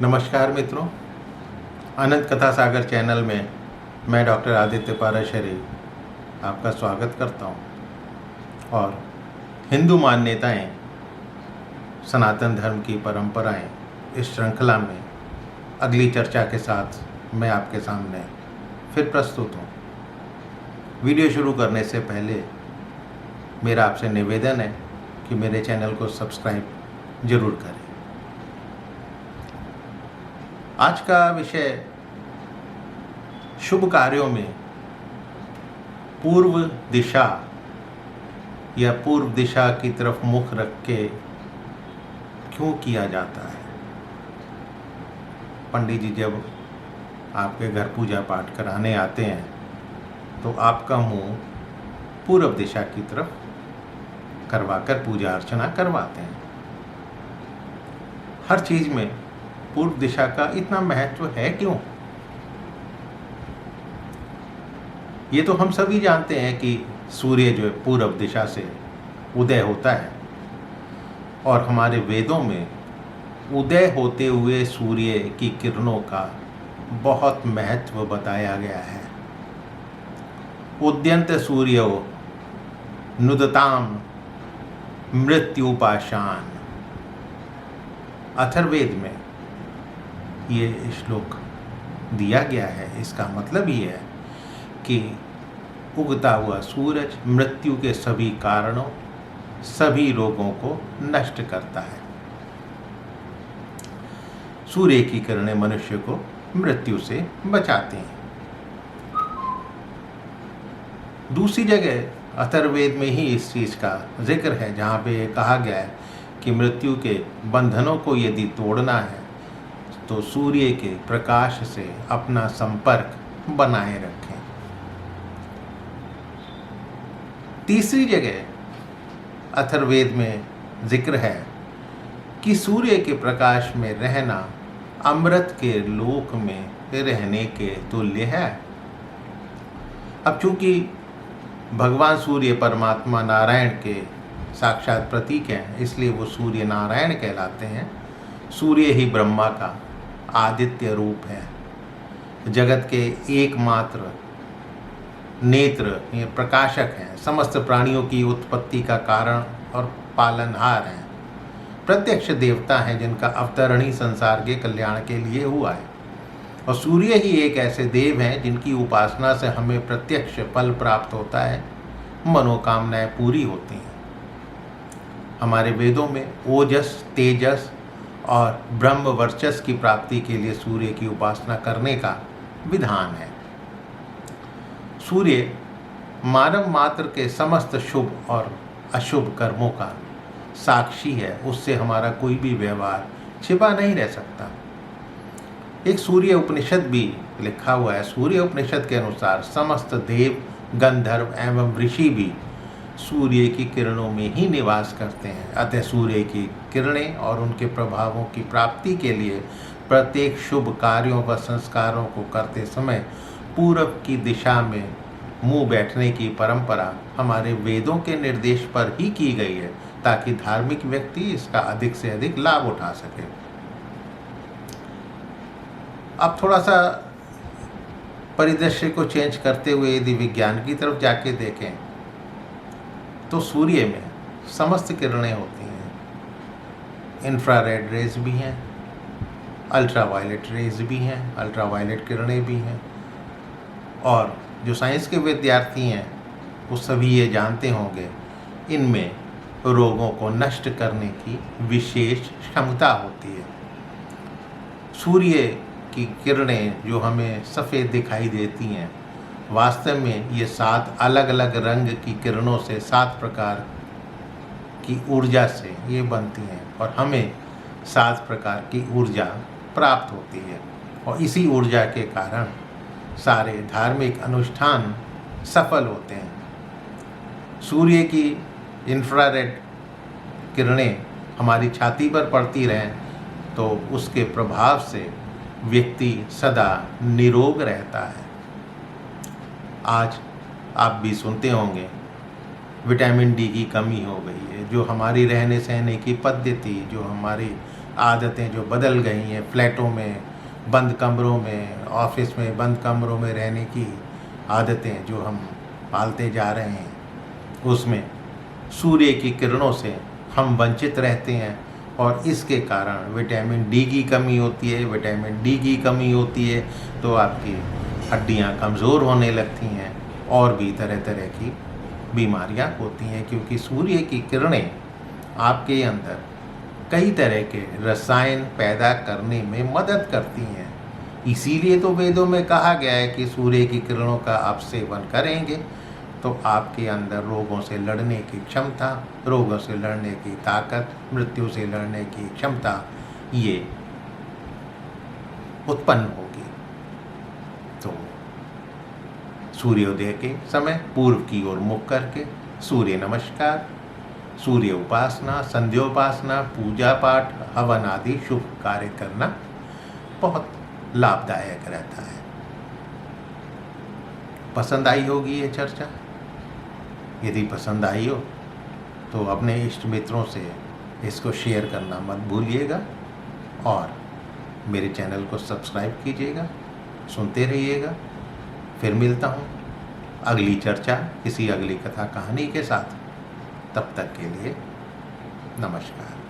नमस्कार मित्रों, अनंत कथा सागर चैनल में मैं डॉक्टर आदित्य पाराशरी आपका स्वागत करता हूं। और हिंदू मान्यताएं, सनातन धर्म की परंपराएं, इस श्रृंखला में अगली चर्चा के साथ मैं आपके सामने फिर प्रस्तुत हूं। वीडियो शुरू करने से पहले मेरा आपसे निवेदन है कि मेरे चैनल को सब्सक्राइब जरूर करें। आज का विषय शुभ कार्यों में पूर्व दिशा या पूर्व दिशा की तरफ मुख रख के क्यों किया जाता है। पंडित जी जब आपके घर पूजा पाठ कराने आते हैं तो आपका मुंह पूर्व दिशा की तरफ करवाकर पूजा अर्चना करवाते हैं। हर चीज में पूर्व दिशा का इतना महत्व है क्यों? ये तो हम सभी जानते हैं कि सूर्य जो है पूर्व दिशा से उदय होता है और हमारे वेदों में उदय होते हुए सूर्य की किरणों का बहुत महत्व बताया गया है। उद्यंत सूर्यो नुदताम मृत्युपाशान, अथर्ववेद में ये श्लोक दिया गया है। इसका मतलब ये है कि उगता हुआ सूरज मृत्यु के सभी कारणों, सभी रोगों को नष्ट करता है। सूर्य की किरणें मनुष्य को मृत्यु से बचाती हैं। दूसरी जगह अथर्ववेद में ही इस चीज का जिक्र है, जहाँ पे कहा गया है कि मृत्यु के बंधनों को यदि तोड़ना है तो सूर्य के प्रकाश से अपना संपर्क बनाए रखें। तीसरी जगह अथर्ववेद में जिक्र है कि सूर्य के प्रकाश में रहना अमृत के लोक में रहने के तुल्य है। अब चूंकि भगवान सूर्य परमात्मा नारायण के साक्षात प्रतीक हैं, इसलिए वो सूर्य नारायण कहलाते हैं। सूर्य ही ब्रह्मा का आदित्य रूप है, जगत के एकमात्र नेत्र, ये प्रकाशक हैं, समस्त प्राणियों की उत्पत्ति का कारण और पालनहार हैं, प्रत्यक्ष देवता हैं जिनका अवतरण ही संसार के कल्याण के लिए हुआ है। और सूर्य ही एक ऐसे देव हैं जिनकी उपासना से हमें प्रत्यक्ष फल प्राप्त होता है, मनोकामनाएं पूरी होती हैं। हमारे वेदों में ओजस, तेजस और ब्रह्म वर्चस्व की प्राप्ति के लिए सूर्य की उपासना करने का विधान है। सूर्य मानव मात्र के समस्त शुभ और अशुभ कर्मों का साक्षी है, उससे हमारा कोई भी व्यवहार छिपा नहीं रह सकता। एक सूर्य उपनिषद भी लिखा हुआ है। सूर्य उपनिषद के अनुसार समस्त देव, गंधर्व एवं ऋषि भी सूर्य की किरणों में ही निवास करते हैं। अतः सूर्य की किरणें और उनके प्रभावों की प्राप्ति के लिए प्रत्येक शुभ कार्यों व संस्कारों को करते समय पूर्व की दिशा में मुंह बैठने की परंपरा हमारे वेदों के निर्देश पर ही की गई है, ताकि धार्मिक व्यक्ति इसका अधिक से अधिक लाभ उठा सके। अब थोड़ा सा परिदृश्य को चेंज करते हुए यदि विज्ञान की तरफ जाके देखें तो सूर्य में समस्त किरणें होती हैं। इंफ्रारेड रेज भी हैं, अल्ट्रावायलेट रेज भी हैं, अल्ट्रावायलेट किरणें भी हैं। और जो साइंस के विद्यार्थी हैं वो सभी ये जानते होंगे, इनमें रोगों को नष्ट करने की विशेष क्षमता होती है। सूर्य की किरणें जो हमें सफ़ेद दिखाई देती हैं, वास्तव में ये 7 अलग अलग रंग की किरणों से 7 प्रकार की ऊर्जा से ये बनती हैं और हमें 7 प्रकार की ऊर्जा प्राप्त होती है। और इसी ऊर्जा के कारण सारे धार्मिक अनुष्ठान सफल होते हैं। सूर्य की इंफ्रारेड किरणें हमारी छाती पर पड़ती रहें तो उसके प्रभाव से व्यक्ति सदा निरोग रहता है। आज आप भी सुनते होंगे विटामिन डी की कमी हो गई है, जो हमारी रहने सहने की पद्धति, जो हमारी आदतें जो बदल गई हैं, फ्लैटों में बंद कमरों में, ऑफिस में बंद कमरों में रहने की आदतें जो हम पालते जा रहे हैं, उसमें सूर्य की किरणों से हम वंचित रहते हैं और इसके कारण विटामिन डी की कमी होती है। विटामिन डी की कमी होती है तो आपकी हड्डियां कमज़ोर होने लगती हैं और भी तरह तरह की बीमारियां होती हैं, क्योंकि सूर्य की किरणें आपके अंदर कई तरह के रसायन पैदा करने में मदद करती हैं। इसीलिए तो वेदों में कहा गया है कि सूर्य की किरणों का आप सेवन करेंगे तो आपके अंदर रोगों से लड़ने की क्षमता, रोगों से लड़ने की ताकत, मृत्यु से लड़ने की क्षमता ये उत्पन्न होगी। तो सूर्योदय के समय पूर्व की ओर मुख करके सूर्य नमस्कार, सूर्य उपासना, संध्योपासना, पूजा पाठ, हवन आदि शुभ कार्य करना बहुत लाभदायक रहता है। पसंद आई होगी ये चर्चा। यदि पसंद आई हो तो अपने इष्ट मित्रों से इसको शेयर करना मत भूलिएगा और मेरे चैनल को सब्सक्राइब कीजिएगा, सुनते रहिएगा। फिर मिलता हूँ अगली चर्चा किसी अगली कथा कहानी के साथ। तब तक के लिए नमस्कार।